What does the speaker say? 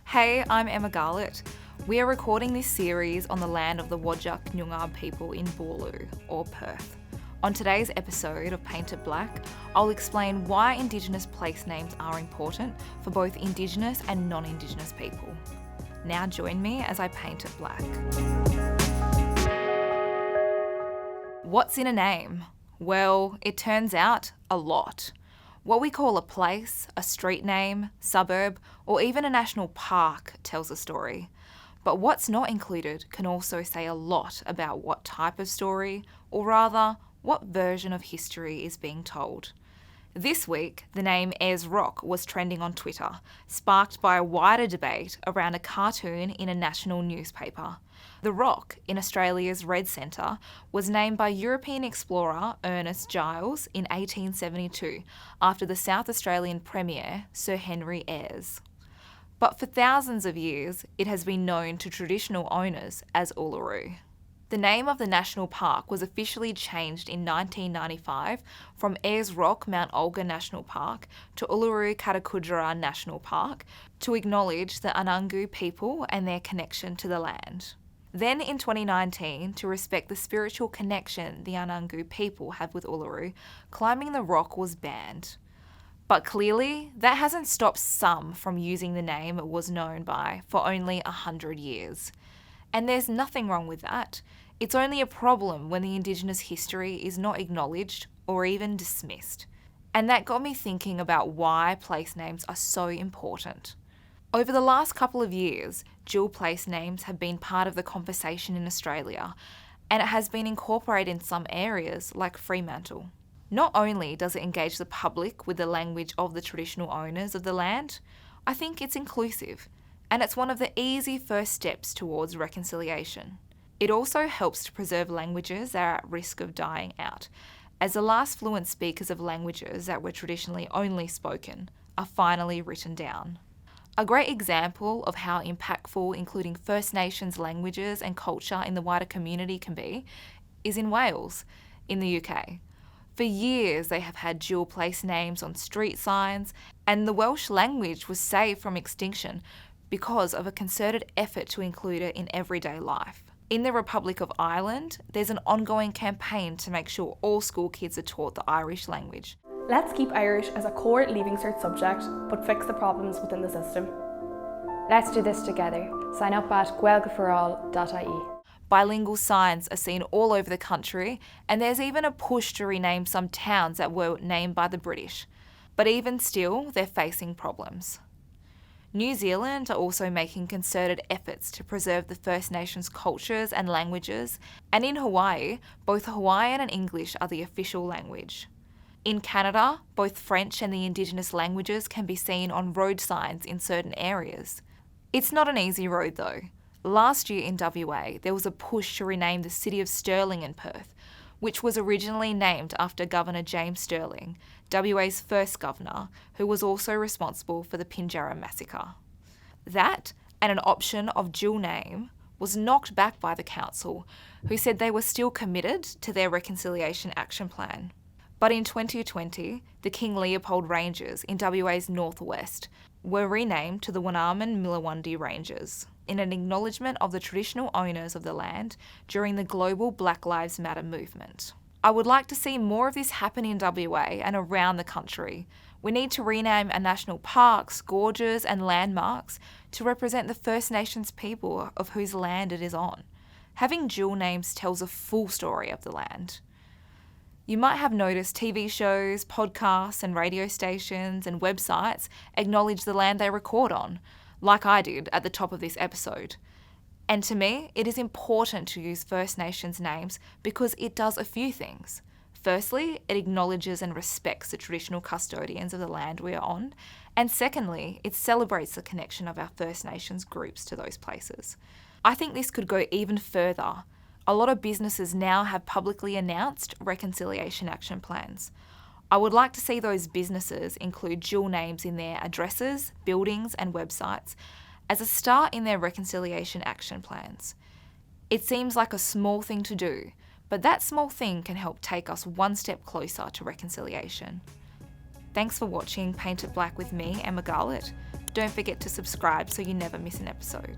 Hey, I'm Emma Garlett. We are recording this series on the land of the Whadjuk-Nyungar people in Boorloo, or Perth. On today's episode of Painted Blak, I'll explain why Indigenous place names are important for both Indigenous and non-Indigenous people. Now join me as I paint it black. What's in a name? Well, it turns out a lot. What we call a place, a street name, suburb, or even a national park tells a story. But what's not included can also say a lot about what type of story, or rather, what version of history is being told. This week, the name Ayers Rock was trending on Twitter, sparked by a wider debate around a cartoon in a national newspaper. The rock, in Australia's Red Centre, was named by European explorer Ernest Giles in 1872 after the South Australian Premier Sir Henry Ayres. But for thousands of years, it has been known to traditional owners as Uluru. The name of the national park was officially changed in 1995 from Ayers Rock Mount Olga National Park to Uluru Katakudra National Park to acknowledge the Anangu people and their connection to the land. Then in 2019, to respect the spiritual connection the Anangu people have with Uluru, climbing the rock was banned. But clearly, that hasn't stopped some from using the name it was known by for only 100 years. And there's nothing wrong with that. It's only a problem when the Indigenous history is not acknowledged or even dismissed. And that got me thinking about why place names are so important. Over the last couple of years, dual place names have been part of the conversation in Australia, and it has been incorporated in some areas like Fremantle. Not only does it engage the public with the language of the traditional owners of the land, I think it's inclusive, and it's one of the easy first steps towards reconciliation. It also helps to preserve languages that are at risk of dying out, as the last fluent speakers of languages that were traditionally only spoken are finally written down. A great example of how impactful including First Nations languages and culture in the wider community can be is in Wales, in the UK. For years, they have had dual place names on street signs, and the Welsh language was saved from extinction because of a concerted effort to include it in everyday life. In the Republic of Ireland, there's an ongoing campaign to make sure all school kids are taught the Irish language. Let's keep Irish as a core Leaving Cert subject, but fix the problems within the system. Let's do this together. Sign up at gaelgaforall.ie. Bilingual signs are seen all over the country, and there's even a push to rename some towns that were named by the British. But even still, they're facing problems. New Zealand are also making concerted efforts to preserve the First Nations cultures and languages, and in Hawaii, both Hawaiian and English are the official language. In Canada, both French and the Indigenous languages can be seen on road signs in certain areas. It's not an easy road though. Last year in WA, there was a push to rename the city of Stirling in Perth, which was originally named after Governor James Stirling, WA's first governor, who was also responsible for the Pinjarra massacre. That, and an option of dual name, was knocked back by the council, who said they were still committed to their reconciliation action plan. But in 2020, the King Leopold Ranges in WA's northwest were renamed to the Wanarman-Millawandi Ranges in an acknowledgement of the traditional owners of the land during the global Black Lives Matter movement. I would like to see more of this happen in WA and around the country. We need to rename our national parks, gorges and landmarks to represent the First Nations people of whose land it is on. Having dual names tells a full story of the land. You might have noticed TV shows, podcasts and radio stations and websites acknowledge the land they record on, like I did at the top of this episode. And to me, it is important to use First Nations names because it does a few things. Firstly, it acknowledges and respects the traditional custodians of the land we are on. And secondly, it celebrates the connection of our First Nations groups to those places. I think this could go even further. A lot of businesses now have publicly announced reconciliation action plans. I would like to see those businesses include dual names in their addresses, buildings and websites as a start in their reconciliation action plans. It seems like a small thing to do, but that small thing can help take us one step closer to reconciliation. Thanks for watching Paint It Black with me, Emma Garlett. Don't forget to subscribe so you never miss an episode.